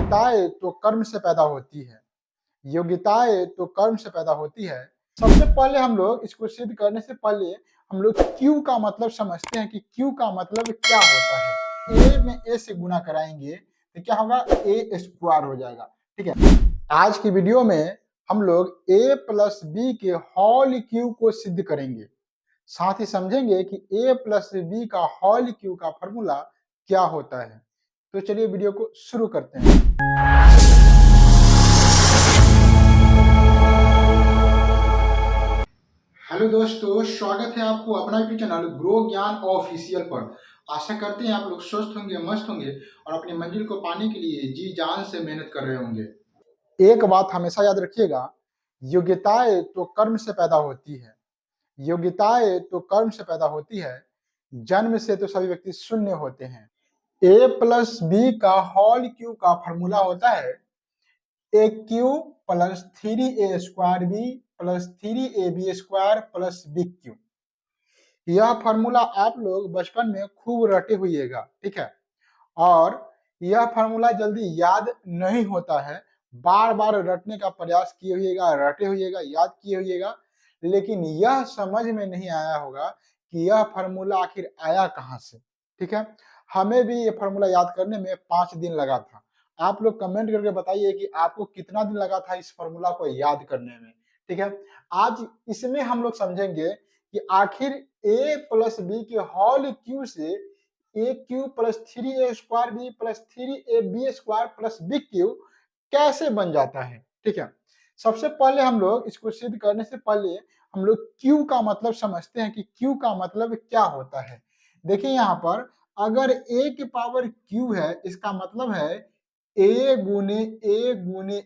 योग्यताएं तो कर्म से पैदा होती है। योग्यताएं तो कर्म से पैदा होती है। सबसे पहले हम लोग इसको सिद्ध करने से पहले हम लोग क्यू का मतलब समझते हैं कि क्यू का मतलब क्या होता है। ए में ए से गुना कराएंगे तो क्या होगा, ए स्क्वायर हो जाएगा। ठीक है, आज की वीडियो में हम लोग ए प्लस बी के होल क्यू को सिद्ध करेंगे। साथ ही समझेंगे कि ए प्लस बी का होल क्यू का फॉर्मूला क्या होता है। तो चलिए वीडियो को शुरू करते हैं। हेलो दोस्तों, स्वागत है आपको अपना यूट्यूब चैनल ग्रो ज्ञान ऑफिशियल पर। आशा करते हैं आप लोग स्वस्थ होंगे, मस्त होंगे और अपनी मंजिल को पाने के लिए जी जान से मेहनत कर रहे होंगे। एक बात हमेशा याद रखिएगा, योग्यताएं तो कर्म से पैदा होती है। योग्यताएं तो कर्म से पैदा होती है। जन्म से तो सभी व्यक्ति शून्य होते हैं। ए प्लस बी का होल क्यू का फॉर्मूला होता है A cube plus 3a² B plus 3ab² plus B cube. यह फॉर्मूला आप लोग बचपन में खूब रटे हुइएगा, ठीक है। और यह फॉर्मूला जल्दी याद नहीं होता है, बार बार रटने का प्रयास किए हुइएगा, रटे हुइएगा, याद किए हुइएगा, लेकिन यह समझ में नहीं आया होगा कि यह फॉर्मूला आखिर आया कहाँ से। ठीक है, हमें भी ये फॉर्मूला याद करने में 5 दिन लगा था। आप लोग कमेंट करके बताइए कि आपको कितना दिन लगा था इस फॉर्मूला को याद करने में। ठीक है, आज इसमें हम लोग समझेंगे कि आखिर a प्लस बी के होल क्यू से A cube plus 3a² B plus 3ab² plus B cube कैसे बन जाता है। ठीक है, सबसे पहले हम लोग इसको सिद्ध करने से पहले हम लोग क्यू का मतलब समझते हैं कि क्यू का मतलब क्या होता है। देखिए यहाँ पर अगर a की पावर q है, इसका मतलब है a गुने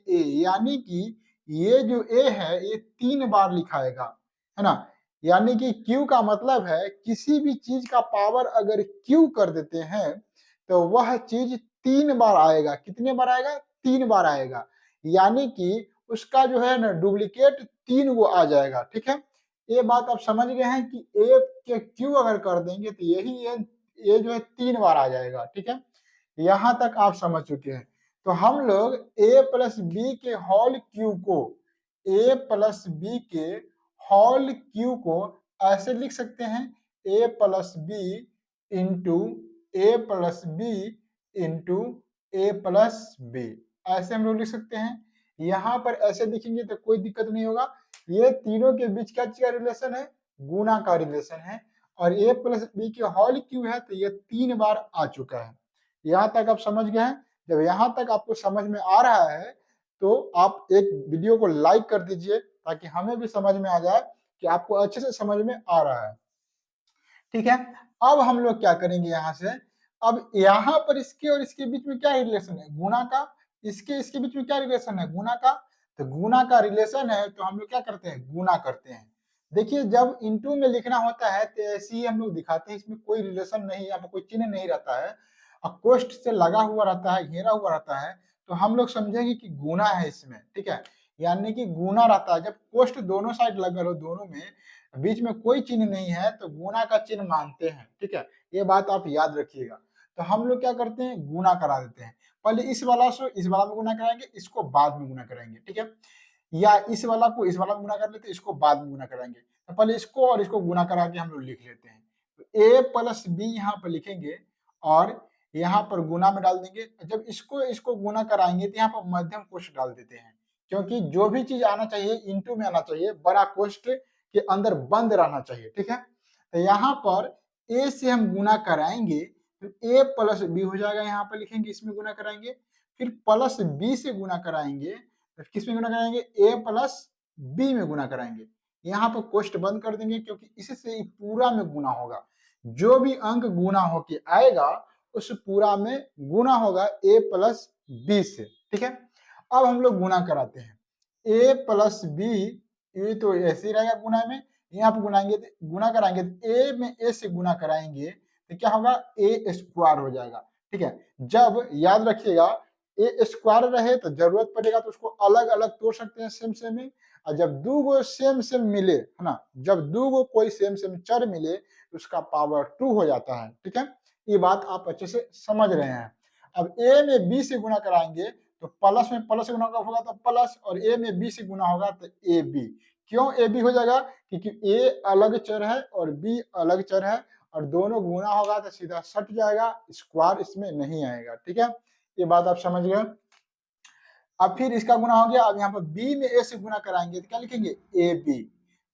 a, यानी कि ये जो a है ये 3 बार लिखाएगा, है ना। यानी कि Q का मतलब है किसी भी चीज का पावर अगर Q कर देते हैं तो वह चीज 3 बार आएगा। कितने बार आएगा? 3 बार आएगा। यानी कि उसका जो है ना डुप्लीकेट 3 गो आ जाएगा। ठीक है, ये बात आप समझ गए हैं कि A के Q अगर कर देंगे तो यही ये जो है 3 बार आ जाएगा। ठीक है, यहाँ तक आप समझ चुके हैं। तो हम लोग A प्लस बी के होल क्यू को A प्लस बी के होल क्यू को ऐसे लिख सकते हैं a plus B into A plus B into A plus B, ऐसे हम लोग लिख सकते हैं। यहाँ पर ऐसे लिखेंगे तो कोई दिक्कत नहीं होगा। ये तीनों के बीच क्या चीज का रिलेशन है? गुना का रिलेशन है। और a प्लस बी के होल क्यू है तो ये 3 बार आ चुका है। यहाँ तक आप समझ गए हैं। जब यहाँ तक आपको समझ में आ रहा है तो आप एक वीडियो को लाइक कर दीजिए ताकि हमें भी समझ में आ जाए कि आपको अच्छे से समझ में आ रहा है। ठीक है, अब हम लोग क्या करेंगे यहाँ से, अब यहाँ पर इसके और इसके बीच में क्या रिलेशन है? गुना का। इसके बीच में क्या रिलेशन है? गुना का। तो गुना का रिलेशन है तो हम लोग क्या करते हैं? गुना करते हैं। देखिए जब इनटू में लिखना होता है तो ऐसे ही हम लोग दिखाते हैं, इसमें कोई रिलेशन नहीं, यहाँ पर कोई चिन्ह नहीं रहता है और कोष्ठ से लगा हुआ रहता है, घेरा हुआ रहता है, तो हम लोग समझेंगे कि गुना है इसमें। ठीक है, यानी कि गुना रहता है। जब कोष्ठ दोनों साइड लगा हो, दोनों में बीच में कोई चिन्ह नहीं है तो गुना का चिन्ह मानते हैं। ठीक है, ये बात आप याद रखिएगा। तो हम लोग क्या करते हैं? गुना करा देते हैं। पहले इस वाला से इस वाला में गुना कराएंगे, इसको बाद में गुना कराएंगे। ठीक है, या इस वाला को इस वाला में गुना कर लेते हैं, इसको बाद में गुना कराएंगे। तो पहले इसको और इसको गुना करा के हम लोग लिख लेते हैं। तो ए प्लस बी यहाँ पर लिखेंगे और यहाँ पर गुना में डाल देंगे। जब इसको गुना कराएंगे तो यहाँ पर मध्यम कोष्ठ डाल देते हैं, क्योंकि जो भी चीज आना चाहिए इंटू में आना चाहिए, बड़ा कोष्ठ के अंदर बंद रहना चाहिए। ठीक है, तो यहाँ पर a से हम गुना कराएंगे तो a प्लस बी हो जाएगा, यहाँ पर लिखेंगे, इसमें गुना कराएंगे। फिर प्लस b से गुना कराएंगे तो किसमें गुना कराएंगे? a प्लस b में गुना कराएंगे। यहाँ पर कोष्ठ बंद कर देंगे क्योंकि इससे पूरा में गुना होगा। जो भी अंक गुना होके आएगा उस पूरा में गुना होगा a प्लस बी से। ठीक है, अब हम लोग गुना कराते हैं। a प्लस बी, ये तो ऐसे ही रहेगा गुना में, यहाँ पर गुना कराएंगे तो a में a से गुना कराएंगे तो क्या होगा? a² हो जाएगा। ठीक है, जब याद रखिएगा a² रहे तो जरूरत पड़ेगा तो उसको अलग अलग तोड़ सकते हैं सेम सेम में। और जब दो गो सेम सेम मिले, है ना, जब दो गो कोई सेम सेम चर मिले तो उसका पावर 2 हो जाता है। ठीक है, ये बात आप अच्छे से समझ रहे हैं। अब a में b से गुना कराएंगे तो प्लस में प्लस से गुना होगा तो प्लस, और ए में बी से गुना होगा तो ए बी। क्यों ए बी हो जाएगा? क्योंकि ए अलग चर है और बी अलग चर है, और दोनों गुना होगा तो सीधा सट जाएगा, स्क्वायर इसमें नहीं आएगा। ठीक है, ये बात आप समझ गए। अब फिर इसका गुना हो गया, अब यहाँ पर b में a से गुना कराएंगे तो क्या लिखेंगे? A B.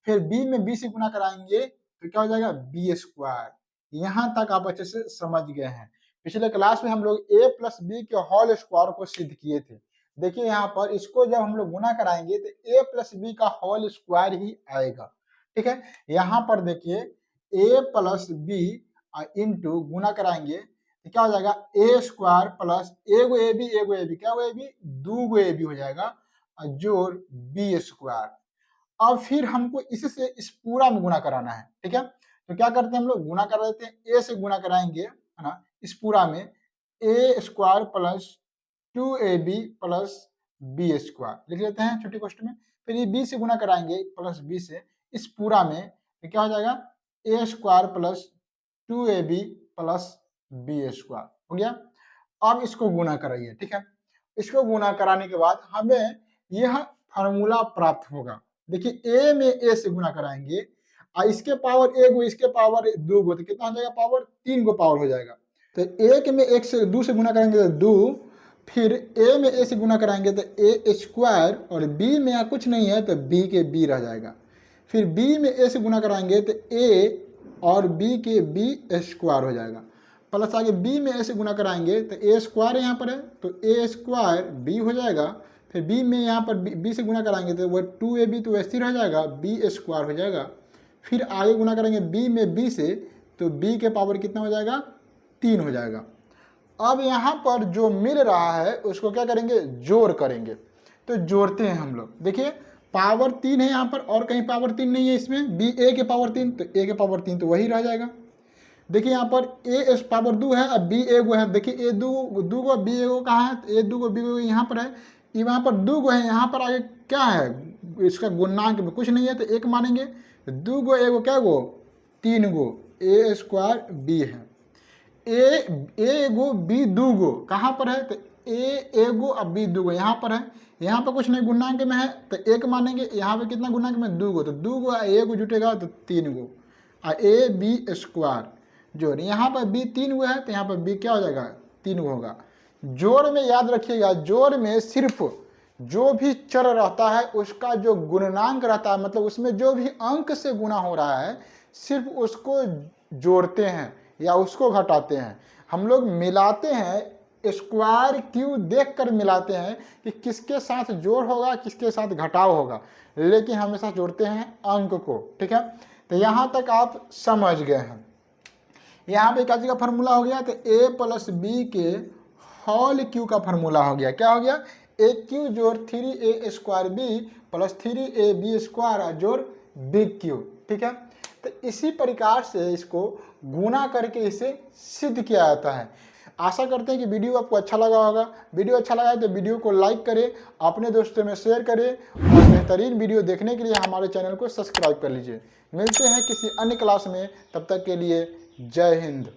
फिर b में b से गुना कराएंगे तो क्या हो जाएगा? B square. यहाँ तक आप अच्छे से समझ गए हैं। पिछले क्लास में हम लोग a प्लस बी के होल स्क्वायर को सिद्ध किए थे। देखिए यहाँ पर इसको जब हम लोग गुना कराएंगे तो a प्लस बी का होल स्क्वायर ही आएगा। ठीक है, यहाँ पर देखिए a प्लस बी इंटू गुना कराएंगे तो क्या हो जाएगा? ए स्क्वायर प्लस एगो ए बी, क्या हो ए बी? दो गो ए बी हो जाएगा, और जोड़ बी स्क्वायर। अब फिर हमको इससे इस पूरा में गुना कराना है। ठीक है, तो क्या करते हैं हम लोग? गुना कर देते हैं, ए से गुना कराएंगे है ना, इस पूरा में A square plus 2ab plus B square लिख लेते हैं छोटी कोष्ट में। फिर ये बी से गुना कराएंगे प्लस बी से इस पूरा में, तो क्या हो जाएगा? A square plus 2ab plus B square हो गया। अब इसको गुना कराइए। ठीक है, इसको गुना कराने के बाद हमें यह फार्मूला प्राप्त होगा। देखिए ए में ए से गुना कराएंगे और इसके पावर ए गो, इसके पावर दो गो, तो कितना हो जाएगा? पावर 3 गो पावर हो जाएगा। तो एक में एक से दो से गुना करेंगे तो दो, फिर ए में ए से गुना कराएंगे तो ए स्क्वायर, और बी में यहाँ कुछ नहीं है तो बी के बी रह जाएगा। फिर बी में ए से गुना कराएंगे तो ए और बी के बी स्क्वायर हो जाएगा। प्लस आगे बी में ए से गुना कराएंगे तो ए स्क्वायर यहाँ पर है तो ए स्क्वायर बी हो जाएगा। फिर बी में यहाँ पर बी से गुना कराएंगे तो वह 2ab तो वैसे ही रह जाएगा, बी स्क्वायर हो जाएगा। फिर आगे गुना करेंगे बी में बी से तो बी के पावर कितना हो जाएगा? 3 हो जाएगा। अब यहाँ पर जो मिल रहा है उसको क्या करेंगे? जोड़ करेंगे। तो जोड़ते हैं हम लोग। देखिए पावर 3 है यहाँ पर, और कहीं पावर 3 नहीं है इसमें, बी ए के पावर 3 तो ए के पावर 3 तो वही रह जाएगा। देखिए यहाँ पर ए पावर 2 है और बी ए गो है। देखिए ए दो गो, बी ए गो कहाँ है? तो ए 2 गो बी गो यहाँ पर है, यहाँ पर 2 गो है, यहाँ पर आगे क्या है? इसका गुणांक में कुछ नहीं है तो एक मानेंगे। 2 गो ए गो क्या गो? 3 गो, ए स्क्वायर बी है। ए गो बी 2 गो कहाँ पर है? तो ए गो और बी 2 गो यहाँ पर है। यहाँ पर कुछ नहीं, गुणांक में है तो एक मानेंगे। यहाँ पे कितना गुणांक में? 2 गो, तो 2 गो ए गो जुटेगा तो 3 गो, और ए बी स्क्वायर जोड़। यहाँ पर बी 3 गो है तो यहाँ पर बी क्या हो जाएगा? 3 गो होगा। जोड़ में याद रखिएगा, जोड़ में सिर्फ जो भी चर रहता है उसका जो गुणनांक रहता है, मतलब उसमें जो भी अंक से गुना हो रहा है, सिर्फ उसको जोड़ते हैं या उसको घटाते हैं। हम लोग मिलाते हैं, स्क्वायर क्यू देख कर मिलाते हैं कि किसके साथ जोड़ होगा किसके साथ घटाव होगा, लेकिन हमेशा जोड़ते हैं अंक को। ठीक है, तो यहाँ तक आप समझ गए हैं। यहाँ पे क्या चीज का फार्मूला हो गया? तो ए प्लस बी के होल क्यू का फार्मूला हो गया। क्या हो गया? ए क्यू जोड़ 3a square B plus 3ab square जोड़ बिग क्यू। ठीक है, तो इसी प्रकार से इसको गुना करके इसे सिद्ध किया जाता है। आशा करते हैं कि वीडियो आपको अच्छा लगा होगा। वीडियो अच्छा लगा है तो वीडियो को लाइक करें, अपने दोस्तों में शेयर करें, और बेहतरीन वीडियो देखने के लिए हमारे चैनल को सब्सक्राइब कर लीजिए। मिलते हैं किसी अन्य क्लास में, तब तक के लिए जय हिंद।